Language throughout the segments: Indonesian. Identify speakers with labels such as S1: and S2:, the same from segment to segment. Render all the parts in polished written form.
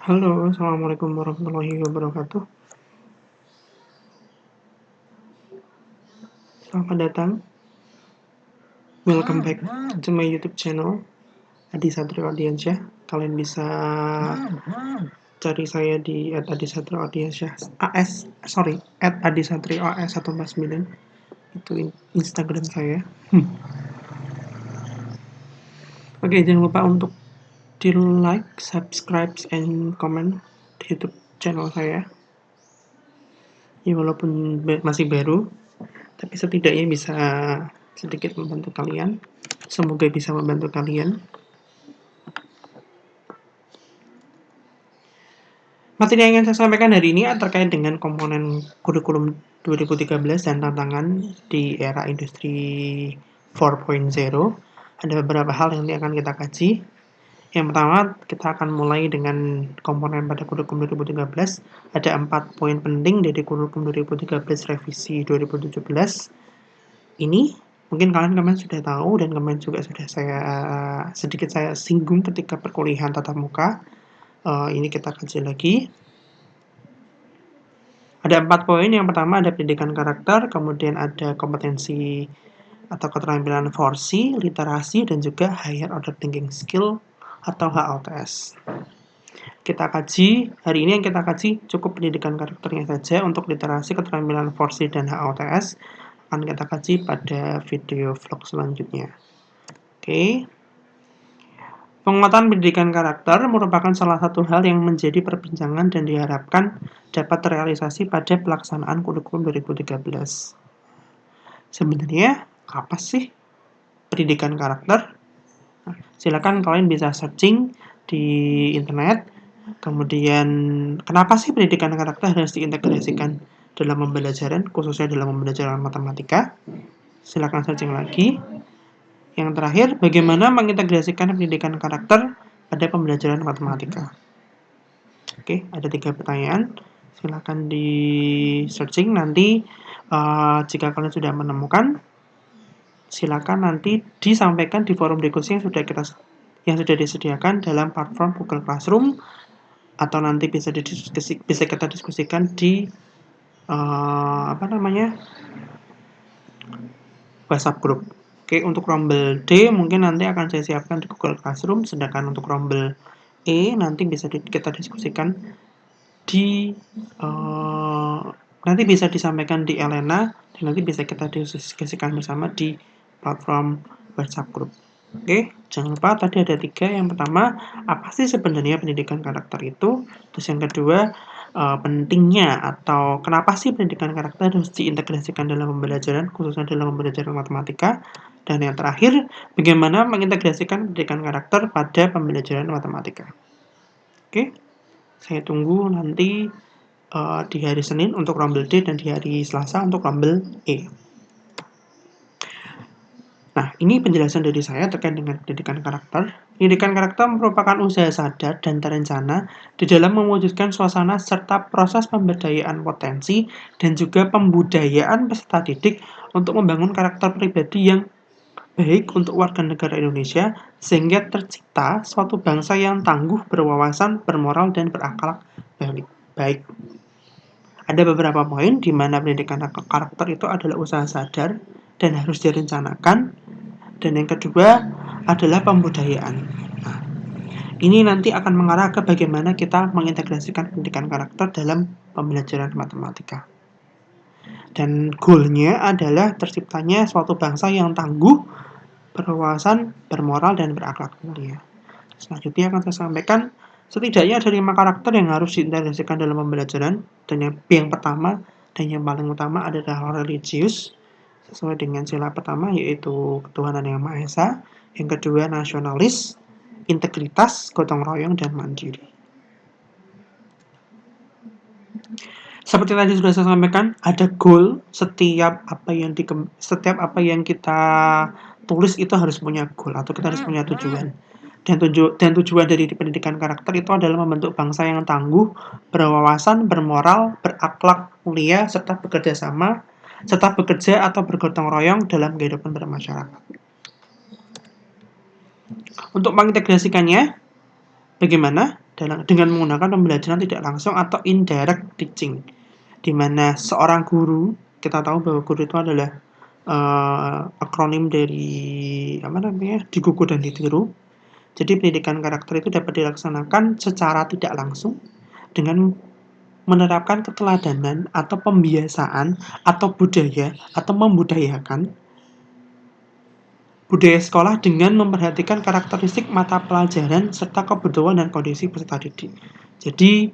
S1: Halo, assalamualaikum warahmatullahi wabarakatuh. Selamat datang, welcome back to my YouTube channel, Adi Satrio Ardiansyah. Kalian bisa cari saya di @adisatrio ardiansyah @adisatrio AS149. Itu Instagram saya. Oke, jangan lupa untuk di like, subscribe, and comment di YouTube channel saya. Ya, walaupun masih baru, tapi setidaknya bisa sedikit membantu kalian. Semoga bisa membantu kalian. Materi yang ingin saya sampaikan hari ini terkait dengan komponen kurikulum 2013 dan tantangan di era industri 4.0. Ada beberapa hal yang akan kita kaji. Yang pertama, kita akan mulai dengan komponen pada kurikulum 2013. Ada 4 poin penting dari kurikulum 2013 revisi 2017. Ini mungkin kalian sudah tahu dan kemarin juga sudah saya singgung ketika perkuliahan tatap muka. Ini kita kaji lagi. Ada 4 poin. Yang pertama ada pendidikan karakter, kemudian ada kompetensi atau keterampilan 4C, literasi, dan juga higher order thinking skill atau HOTS. Hari ini yang kita kaji cukup pendidikan karakternya saja. Untuk literasi, keterampilan 4C, dan HOTS akan kita kaji pada video vlog selanjutnya. Oke. Penguatan pendidikan karakter merupakan salah satu hal yang menjadi perbincangan dan diharapkan dapat terrealisasi pada pelaksanaan kurikulum 2013. Sebenarnya apa sih pendidikan karakter? Nah, silakan kalian bisa searching di internet. Kemudian kenapa sih pendidikan karakter harus diintegrasikan dalam pembelajaran, khususnya dalam pembelajaran matematika? Silakan searching lagi. Yang terakhir, bagaimana mengintegrasikan pendidikan karakter pada pembelajaran matematika? Oke, ada 3 pertanyaan. Silakan di searching nanti. Jika kalian sudah menemukan, silakan nanti disampaikan di forum diskusi yang sudah disediakan dalam platform Google Classroom, atau nanti bisa kita diskusikan di WhatsApp group. Oke, untuk Rumble D mungkin nanti akan saya siapkan di Google Classroom, sedangkan untuk Rumble E nanti bisa kita diskusikan nanti bisa disampaikan di Elena, dan nanti bisa kita diskusikan bersama di platform WhatsApp group. Oke, jangan lupa tadi ada 3. Yang pertama, apa sih sebenarnya pendidikan karakter itu? Terus yang kedua, pentingnya atau kenapa sih pendidikan karakter harus diintegrasikan dalam pembelajaran, khususnya dalam pembelajaran matematika. Dan yang terakhir, bagaimana mengintegrasikan pendidikan karakter pada pembelajaran matematika. Oke, saya tunggu nanti di hari Senin untuk Rumble D dan di hari Selasa untuk Rumble E. Nah, ini penjelasan dari saya terkait dengan pendidikan karakter. Pendidikan karakter merupakan usaha sadar dan terencana di dalam mewujudkan suasana serta proses pemberdayaan potensi dan juga pembudayaan peserta didik untuk membangun karakter pribadi yang baik untuk warga negara Indonesia, sehingga tercipta suatu bangsa yang tangguh, berwawasan, bermoral, dan berakhlak baik. Ada beberapa poin di mana pendidikan karakter itu adalah usaha sadar dan harus direncanakan. Dan yang kedua adalah pembudayaan. Nah, ini nanti akan mengarah ke bagaimana kita mengintegrasikan pendidikan karakter dalam pembelajaran matematika. Dan goalnya adalah terciptanya suatu bangsa yang tangguh, berwawasan, bermoral, dan berakhlak mulia. Selanjutnya akan saya sampaikan setidaknya ada 5 karakter yang harus diintegrasikan dalam pembelajaran. Dan yang pertama dan yang paling utama adalah religius, sesuai dengan sila pertama, yaitu ketuhanan yang Maha Esa. Yang kedua nasionalis, integritas, gotong royong, dan mandiri. Seperti tadi sudah saya sampaikan, ada goal. Setiap apa yang kita tulis itu harus punya goal, atau kita harus punya tujuan. Dan tujuan dari pendidikan karakter itu adalah membentuk bangsa yang tangguh, berwawasan, bermoral, berakhlak mulia, serta bekerja atau bergotong royong dalam kehidupan bermasyarakat. Untuk mengintegrasikannya, bagaimana? dengan menggunakan pembelajaran tidak langsung atau indirect teaching, di mana seorang guru, kita tahu bahwa guru itu adalah akronim dari digugu dan ditiru. Jadi pendidikan karakter itu dapat dilaksanakan secara tidak langsung dengan menerapkan keteladanan atau pembiasaan atau budaya atau membudayakan budaya sekolah dengan memperhatikan karakteristik mata pelajaran serta kebutuhan dan kondisi peserta didik. Jadi,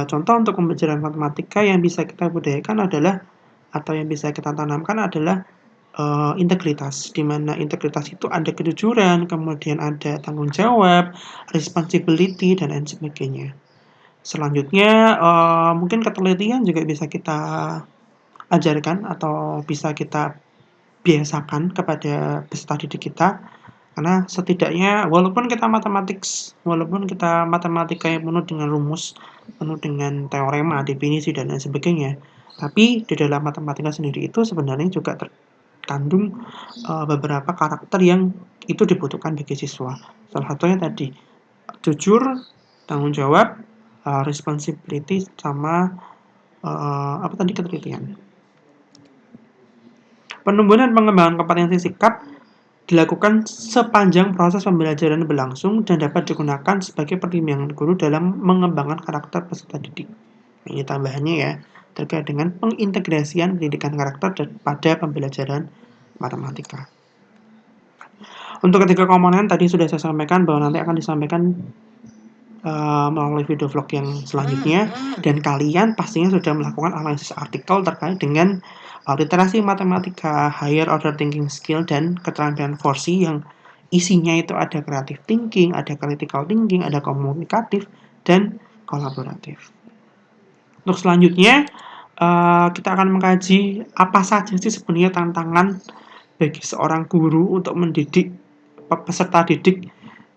S1: contoh untuk pembelajaran matematika yang bisa kita budayakan adalah atau yang bisa kita tanamkan adalah integritas, di mana integritas itu ada kejujuran, kemudian ada tanggung jawab, responsibility, dan lain sebagainya. Selanjutnya, mungkin ketelitian juga bisa kita ajarkan atau bisa kita biasakan kepada peserta didik kita, karena setidaknya walaupun kita matematika yang penuh dengan rumus, penuh dengan teorema, definisi, dan lain sebagainya, tapi di dalam matematika sendiri itu sebenarnya juga terkandung beberapa karakter yang itu dibutuhkan bagi siswa. Salah satunya tadi jujur, tanggung jawab, responsibility, sama ketelitian. Penumbuhan dan pengembangan kompetensi sikap dilakukan sepanjang proses pembelajaran berlangsung dan dapat digunakan sebagai pertimbangan guru dalam mengembangkan karakter peserta didik. Ini tambahannya ya, terkait dengan pengintegrasian pendidikan karakter pada pembelajaran matematika. Untuk ketiga komponen tadi sudah saya sampaikan bahwa nanti akan disampaikan melalui video vlog yang selanjutnya, dan kalian pastinya sudah melakukan analisis artikel terkait dengan literasi matematika, higher order thinking skill, dan keterampilan 4C yang isinya itu ada creative thinking, ada critical thinking, ada komunikatif, dan kolaboratif. Untuk selanjutnya, kita akan mengkaji apa saja sih sebenarnya tantangan bagi seorang guru untuk mendidik peserta didik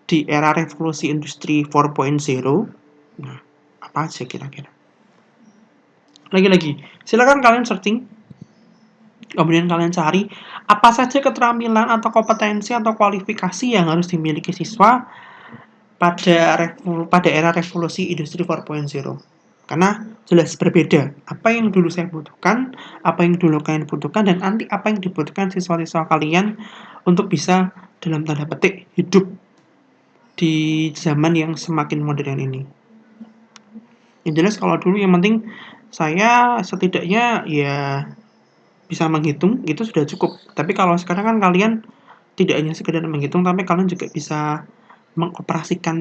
S1: di era revolusi industri 4.0. Nah, apa aja kira-kira? Lagi-lagi, silakan kalian searching, kemudian kalian cari apa saja keterampilan atau kompetensi atau kualifikasi yang harus dimiliki siswa pada era revolusi industri 4.0. Karena jelas berbeda. Apa yang dulu saya butuhkan, apa yang dulu kalian butuhkan, dan nanti apa yang dibutuhkan siswa-siswa kalian untuk bisa dalam tanda petik hidup di zaman yang semakin modern ini. Yang jelas kalau dulu yang penting saya setidaknya ya bisa menghitung, itu sudah cukup. Tapi kalau sekarang kan kalian tidak hanya sekedar menghitung, tapi kalian juga bisa mengoperasikan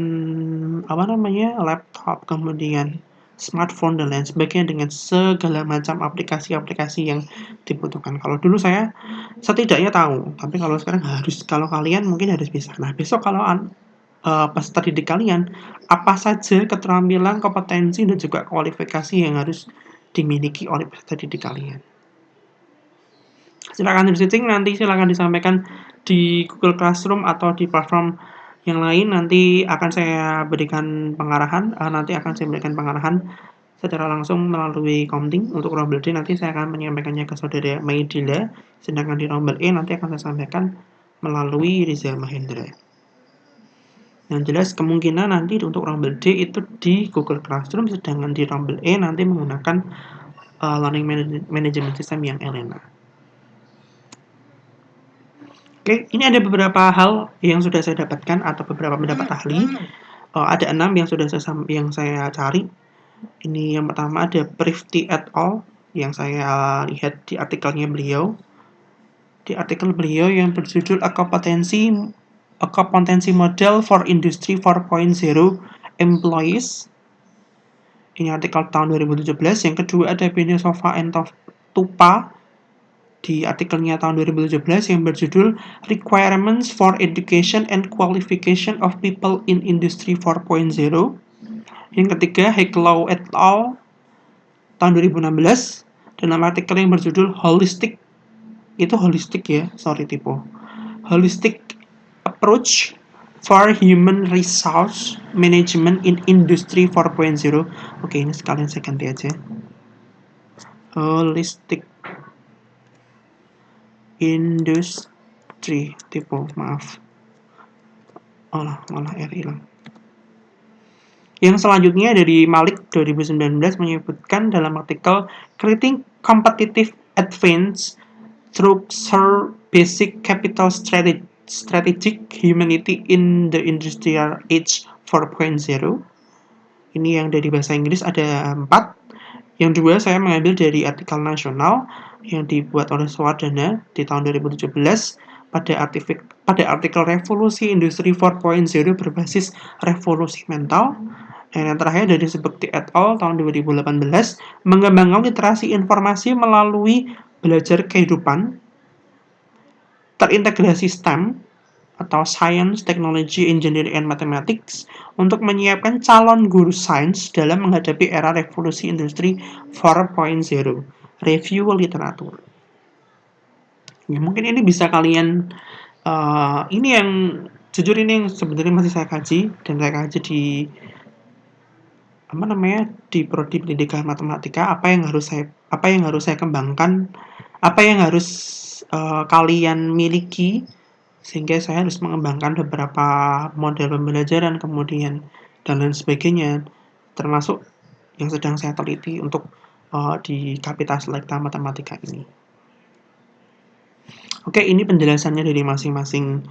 S1: laptop, kemudian smartphone, dan lain sebagainya dengan segala macam aplikasi-aplikasi yang dibutuhkan. Kalau dulu saya setidaknya tahu, tapi kalau sekarang kalau kalian mungkin harus bisa. Nah, besok kalau peserta didik kalian, apa saja keterampilan, kompetensi, dan juga kualifikasi yang harus dimiliki oleh peserta didik kalian. Silakan di-setting, nanti silakan disampaikan di Google Classroom atau di platform yang lain. Nanti akan saya berikan pengarahan, secara langsung melalui Komting. Untuk Rombel D nanti saya akan menyampaikannya ke saudara Maidila, sedangkan di Rombel E nanti akan saya sampaikan melalui Riza Mahendra. Yang jelas kemungkinan nanti untuk Rumble D itu di Google Classroom, sedangkan di Rumble E nanti menggunakan Learning Management System yang Elena. Oke, ini ada beberapa hal yang sudah saya dapatkan atau beberapa pendapat ahli. Ada 6 yang saya cari. Ini yang pertama ada Prifty et al. Yang saya lihat di artikelnya beliau. Di artikel beliau yang berjudul A Competency Model for Industry 4.0 Employees. Ini artikel tahun 2017. Yang kedua ada Benesova and Tupa di artikelnya tahun 2017 yang berjudul Requirements for Education and Qualification of People in Industry 4.0. Yang ketiga Hecklow et al. Tahun 2016 dalam artikel yang berjudul Holistic Approach for Human Resource Management in Industry 4.0. Oke, ini sekalian saya ganti aja. Holistic Industry maaf. Malah R hilang. Yang selanjutnya dari Malik 2019 menyebutkan dalam artikel Creating Competitive Advance Through Basic Capital Strategic Humanity in the Industrial Age 4.0. Ini yang dari bahasa Inggris ada 4. Yang dua saya mengambil dari artikel nasional yang dibuat oleh Swardana di tahun 2017 pada artikel Revolusi Industri 4.0 berbasis revolusi mental. Dan yang terakhir dari Sebekti et al. Tahun 2018 mengembangkan literasi informasi melalui belajar kehidupan terintegrasi STEM atau Science, Technology, Engineering, and Mathematics untuk menyiapkan calon guru sains dalam menghadapi era revolusi industri 4.0. Review literatur. Ya, mungkin ini bisa kalian ini yang jujur ini yang sebenarnya masih saya kaji dan saya kaji di di prodi pendidikan matematika apa yang harus saya kembangkan, apa yang harus kalian miliki sehingga saya harus mengembangkan beberapa model pembelajaran kemudian dan lain sebagainya termasuk yang sedang saya teliti untuk di Kapita Selekta Matematika ini. Oke, ini penjelasannya dari masing-masing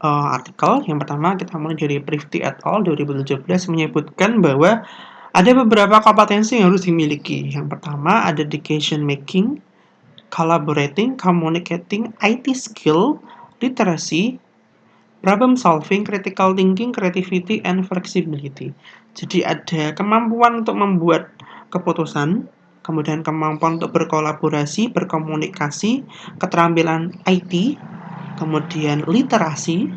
S1: artikel. Yang pertama kita mulai dari Prifty et al. 2017 menyebutkan bahwa ada beberapa kompetensi yang harus dimiliki. Yang pertama ada decision making, collaborating, communicating, IT skill, literacy, problem solving, critical thinking, creativity, and flexibility. Jadi ada kemampuan untuk membuat keputusan, kemudian kemampuan untuk berkolaborasi, berkomunikasi, keterampilan IT, kemudian literasi,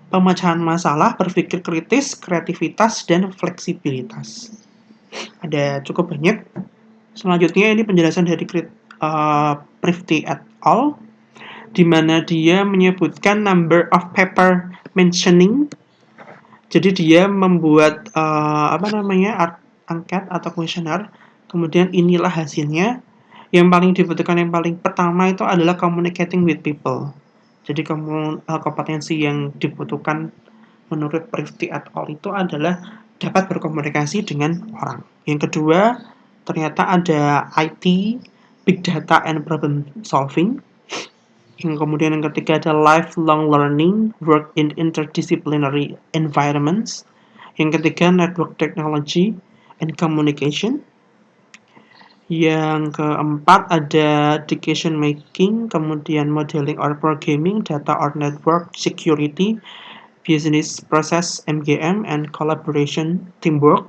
S1: pemecahan masalah, berpikir kritis, kreativitas, dan fleksibilitas. Ada cukup banyak. Selanjutnya ini penjelasan dari Prifty et al. Di mana dia menyebutkan number of paper mentioning. Jadi dia membuat angket atau kuesioner. Kemudian inilah hasilnya. Yang paling dibutuhkan yang paling pertama itu adalah communicating with people. Jadi kompetensi yang dibutuhkan menurut Prifty et al. Itu adalah dapat berkomunikasi dengan orang. Yang kedua, ternyata ada IT, big data, and problem solving. Yang kemudian yang ketiga ada lifelong learning, work in interdisciplinary environments. Yang ketiga network technology and communication. Yang keempat ada decision making, kemudian modeling or programming, data or network security, business process MGM, and collaboration teamwork.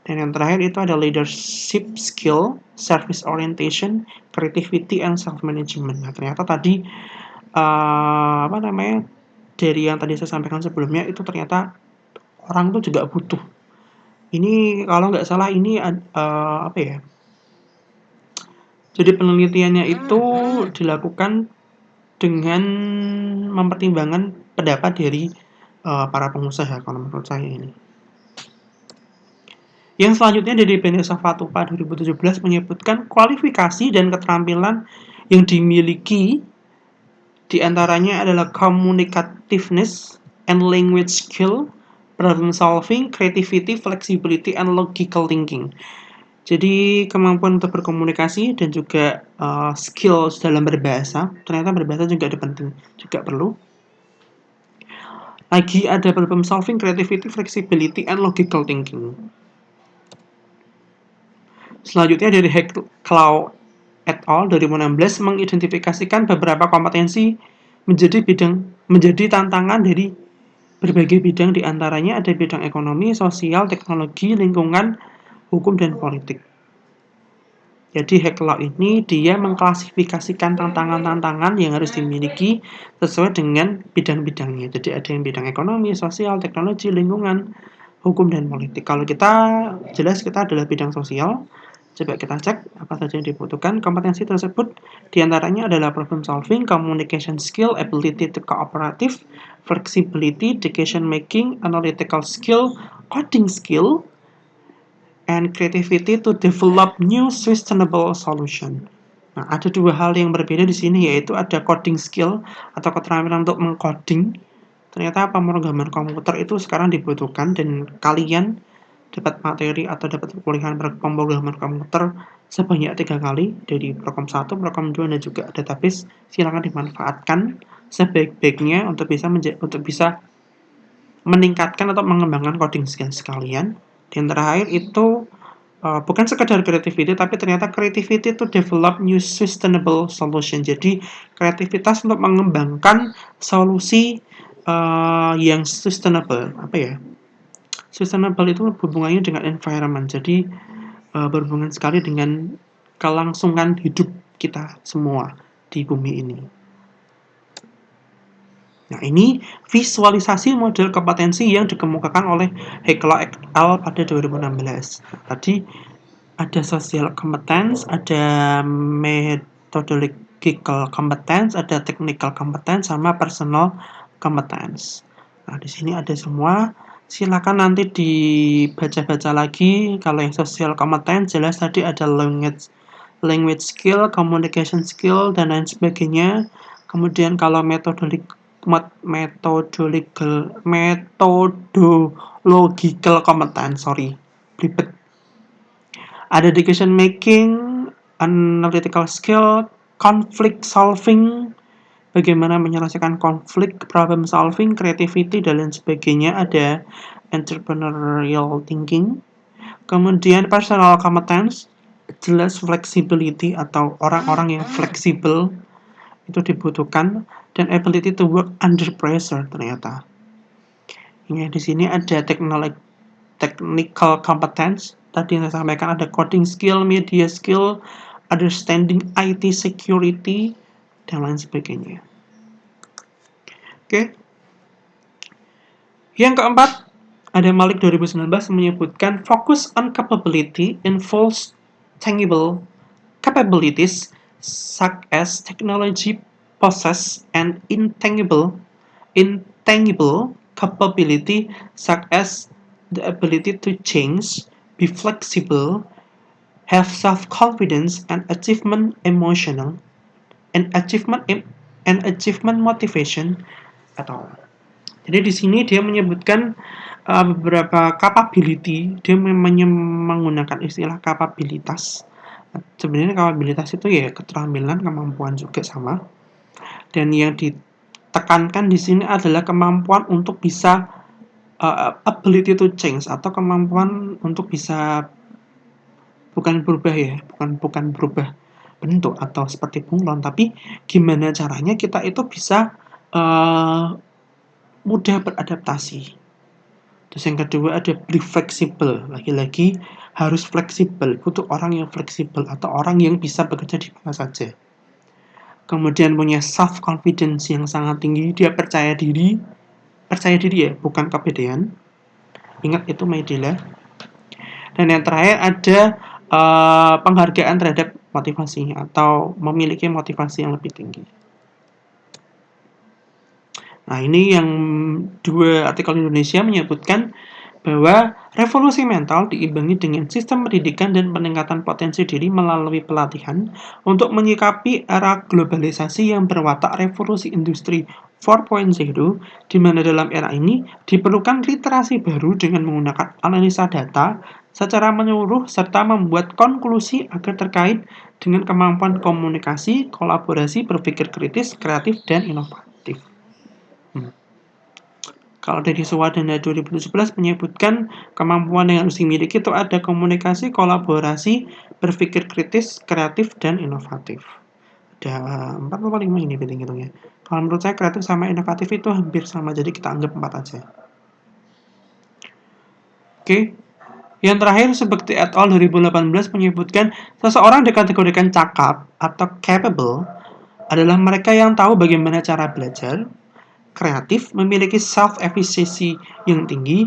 S1: Dan yang terakhir itu ada leadership skill, service orientation, creativity, and self-management. Nah, ternyata tadi dari yang tadi saya sampaikan sebelumnya itu ternyata orang itu juga butuh. Ini kalau nggak salah ini jadi penelitiannya itu dilakukan dengan mempertimbangkan pendapat dari para pengusaha kalau menurut saya ini. Yang selanjutnya dari Benesa Fatupa 2017 menyebutkan kualifikasi dan keterampilan yang dimiliki diantaranya adalah communicativeness and language skill, problem solving, creativity, flexibility, and logical thinking. Jadi kemampuan untuk berkomunikasi dan juga skills dalam berbahasa, ternyata berbahasa juga penting, juga perlu. Lagi ada problem solving, creativity, flexibility, and logical thinking. Selanjutnya dari Hecklau et al. 2016 mengidentifikasikan beberapa kompetensi menjadi tantangan dari berbagai bidang, diantaranya ada bidang ekonomi, sosial, teknologi, lingkungan, hukum, dan politik. Jadi Hecklau ini dia mengklasifikasikan tantangan-tantangan yang harus dimiliki sesuai dengan bidang-bidangnya. Jadi ada yang bidang ekonomi, sosial, teknologi, lingkungan, hukum, dan politik. Kalau kita jelas kita adalah bidang sosial. Coba kita cek apa saja yang dibutuhkan. Kompetensi tersebut diantaranya adalah problem solving, communication skill, ability to cooperative, flexibility, decision making, analytical skill, coding skill, and creativity to develop new sustainable solution. Nah, ada dua hal yang berbeda di sini, yaitu ada coding skill atau keterampilan untuk mengcoding ternyata pemrograman komputer itu sekarang dibutuhkan dan kalian dapat materi atau dapat kuliahan pemrograman komputer sebanyak 3 kali dari Prokom 1, Prokom 2, dan juga database. Silakan dimanfaatkan sebaik-baiknya untuk bisa meningkatkan atau mengembangkan coding skills kalian. Dan terakhir itu bukan sekedar creativity, tapi ternyata creativity to develop new sustainable solution. Jadi kreativitas untuk mengembangkan solusi yang sustainable. Apa ya? Sustainable itu hubungannya dengan environment. Jadi berhubungan sekali dengan kelangsungan hidup kita semua di bumi ini. Nah, ini visualisasi model kompetensi yang dikemukakan oleh Hekla et al. Pada 2016. Tadi ada social competence, ada methodological competence, ada technical competence, sama personal competence. Nah, di sini ada semua. Silakan nanti dibaca-baca lagi. Kalau yang social competence jelas tadi ada language skill, communication skill, dan lain sebagainya. Kemudian kalau methodological competence, belibet. Ada decision making, analytical skill, conflict solving, bagaimana menyelesaikan konflik, problem solving, creativity, dan lain sebagainya. Ada entrepreneurial thinking. Kemudian personal competence, jelas flexibility atau orang-orang yang fleksibel itu dibutuhkan, dan ability to work under pressure ternyata. Ini di sini ada technical competence. Tadi yang saya sampaikan ada coding skill, media skill, understanding IT security, dan lain sebagainya. Oke. Yang keempat, ada Malik 2019 menyebutkan focus on capability involves tangible capabilities such as technology, process, and intangible capability such as the ability to change, be flexible, have self-confidence, and achievement motivation atau. Jadi di sini dia menyebutkan beberapa capability. Dia menggunakan istilah kapabilitas. Sebenarnya kapabilitas itu ya keterampilan, kemampuan juga sama. Dan yang ditekankan di sini adalah kemampuan untuk bisa ability to change, atau kemampuan untuk bisa bukan berubah bentuk atau seperti bunglon, tapi gimana caranya kita itu bisa mudah beradaptasi. Terus yang kedua ada be flexible. Lagi-lagi harus fleksibel, butuh orang yang fleksibel atau orang yang bisa bekerja di mana saja. Kemudian punya self confidence yang sangat tinggi, dia percaya diri ya, bukan kepedean. Ingat itu Maidila. Dan yang terakhir ada penghargaan terhadap motivasi atau memiliki motivasi yang lebih tinggi. Nah, ini yang dua artikel Indonesia menyebutkan bahwa revolusi mental diimbangi dengan sistem pendidikan dan peningkatan potensi diri melalui pelatihan untuk menyikapi era globalisasi yang berwatak revolusi industri 4.0, di mana dalam era ini diperlukan literasi baru dengan menggunakan analisa data secara menyeluruh serta membuat konklusi agar terkait dengan kemampuan komunikasi, kolaborasi, berpikir kritis, kreatif, dan inovatif. Kalau dari Swadana 2017 menyebutkan kemampuan yang harus dimiliki itu ada komunikasi, kolaborasi, berpikir kritis, kreatif, dan inovatif. Ada 4 atau 5 ini hitung-hitungnya. Kalau menurut saya kreatif sama inovatif itu hampir sama, jadi kita anggap 4 aja. Oke. Yang terakhir, Subekti et al. 2018 menyebutkan seseorang dikategorikan cakap atau capable adalah mereka yang tahu bagaimana cara belajar, kreatif, memiliki self-efficacy yang tinggi,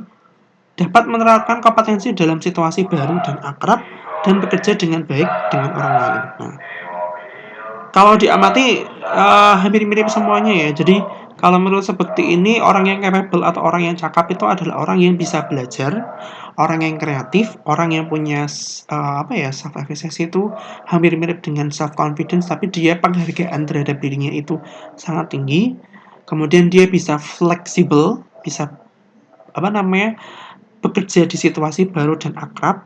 S1: dapat menerapkan kompetensi dalam situasi baru dan akrab, dan bekerja dengan baik dengan orang lain. Nah, kalau diamati hampir mirip semuanya ya. Jadi kalau menurut Subekti ini, orang yang capable atau orang yang cakap itu adalah orang yang bisa belajar, orang yang kreatif, orang yang punya self-efficacy itu hampir mirip dengan self-confidence, tapi dia penghargaan terhadap dirinya itu sangat tinggi. Kemudian dia bisa fleksibel, bisa bekerja di situasi baru dan akrab.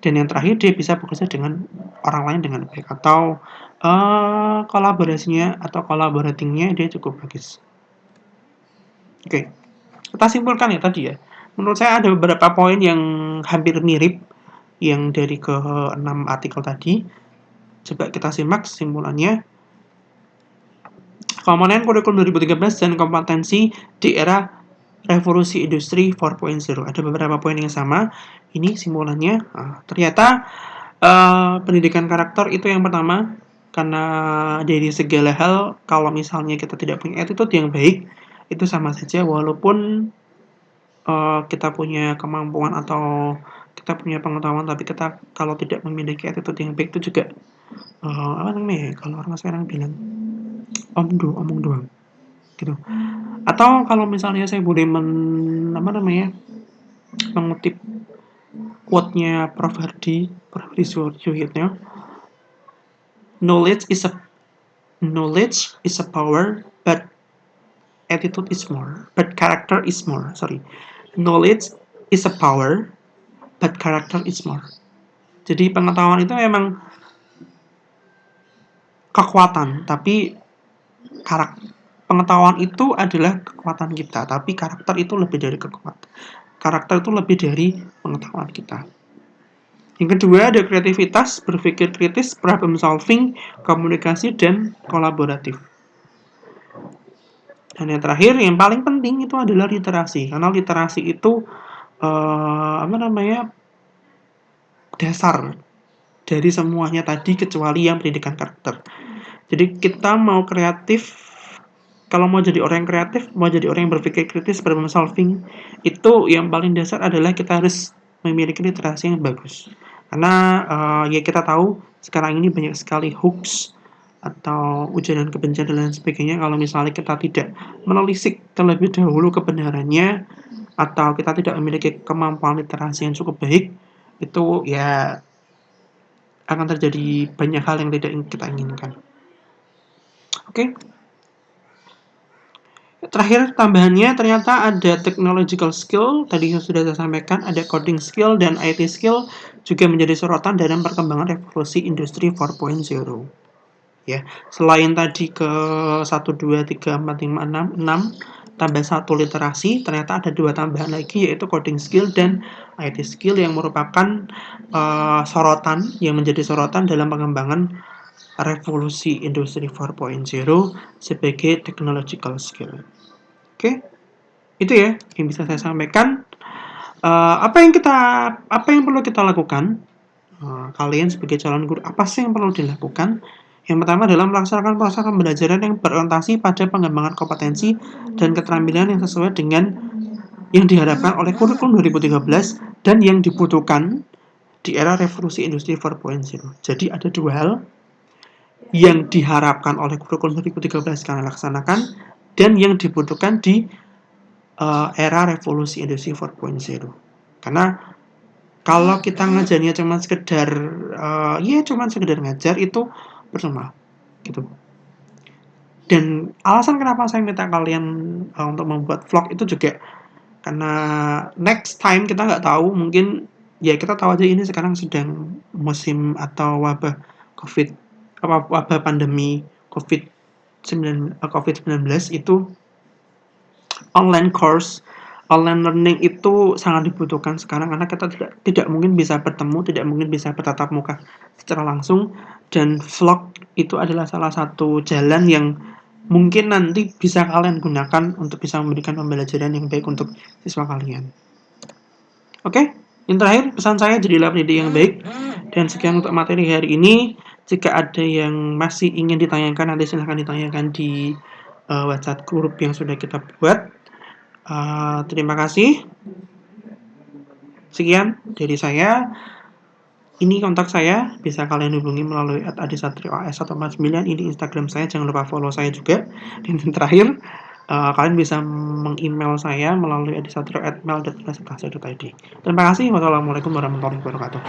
S1: Dan yang terakhir dia bisa bekerja dengan orang lain dengan baik atau kolaborasinya atau collaborating-nya dia cukup bagus. Oke, kita simpulkan ya tadi ya. Menurut saya ada beberapa poin yang hampir mirip yang dari ke-6 artikel tadi. Coba kita simak kesimpulannya. Komponen kurikulum 2013 dan kompetensi di era revolusi industri 4.0. Ada beberapa poin yang sama. Ini simpulannya. Ternyata pendidikan karakter itu yang pertama, karena dari segala hal kalau misalnya kita tidak punya attitude yang baik, itu sama saja walaupun kita punya kemampuan atau kita punya pengetahuan, tapi kita kalau tidak memiliki attitude yang baik itu juga kalau orang sekarang bilang omong doang gitu. Atau kalau misalnya saya boleh mengutip quote-nya Prof. Hardy Suyitno, knowledge is a power, but attitude is more. But character is more. Sorry, knowledge is a power, but character is more. Jadi pengetahuan itu memang kekuatan, tapi pengetahuan itu adalah kekuatan kita, tapi karakter itu lebih dari kekuatan. Karakter itu lebih dari pengetahuan kita. Yang kedua ada kreativitas, berpikir kritis, problem solving, komunikasi, dan kolaboratif. Dan yang terakhir, yang paling penting itu adalah literasi, karena literasi itu dasar dari semuanya tadi kecuali yang pendidikan karakter. Jadi kita mau kreatif, kalau mau jadi orang yang kreatif, mau jadi orang yang berpikir kritis, problem solving, itu yang paling dasar adalah kita harus memiliki literasi yang bagus. Karena ya kita tahu sekarang ini banyak sekali hoax atau ujaran kebencian dan lain sebagainya. Kalau misalnya kita tidak menelisik terlebih dahulu kebenarannya atau kita tidak memiliki kemampuan literasi yang cukup baik, itu ya akan terjadi banyak hal yang tidak kita inginkan. Oke. Terakhir tambahannya ternyata ada technological skill, tadi yang sudah saya sampaikan, ada coding skill dan IT skill juga menjadi sorotan dalam perkembangan revolusi industri 4.0. Ya, selain tadi ke 1, 2, 3, 4, 5, 6 tambah 1 literasi, ternyata ada 2 tambahan lagi yaitu coding skill dan IT skill yang merupakan sorotan, yang menjadi sorotan dalam pengembangan revolusi industri 4.0 sebagai technological skill. Oke, itu ya yang bisa saya sampaikan. Apa yang perlu kita lakukan? Kalian sebagai calon guru, apa sih yang perlu dilakukan? Yang pertama adalah melaksanakan proses pembelajaran yang berorientasi pada pengembangan kompetensi dan keterampilan yang sesuai dengan yang diharapkan oleh kurikulum 2013 dan yang dibutuhkan di era revolusi industri 4.0. Jadi ada 2 hal yang diharapkan oleh kurikulum 2013 kalian laksanakan dan yang dibutuhkan di era revolusi industri 4.0. Karena kalau kita ngajarnya cuma sekedar ngajar itu percuma gitu. Dan alasan kenapa saya minta kalian untuk membuat vlog itu juga karena next time kita nggak tahu, mungkin ya kita tahu aja ini sekarang sedang musim atau wabah pandemi COVID-19 itu online course, online learning itu sangat dibutuhkan sekarang karena kita tidak mungkin bisa bertemu, tidak mungkin bisa bertatap muka secara langsung, dan vlog itu adalah salah satu jalan yang mungkin nanti bisa kalian gunakan untuk bisa memberikan pembelajaran yang baik untuk siswa kalian. Oke, yang terakhir pesan saya jadilah pendidik yang baik. Dan sekian untuk materi hari ini. Jika ada yang masih ingin ditanyakan, nanti silahkan ditanyakan di WhatsApp grup yang sudah kita buat. Terima kasih. Sekian dari saya. Ini kontak saya, bisa kalian hubungi melalui @adisatrio_as149. Ini Instagram saya, jangan lupa follow saya juga. Dan yang terakhir, kalian bisa meng-email saya melalui adisatrio@mail.universitas.id. Terima kasih. Wassalamualaikum warahmatullahi wabarakatuh.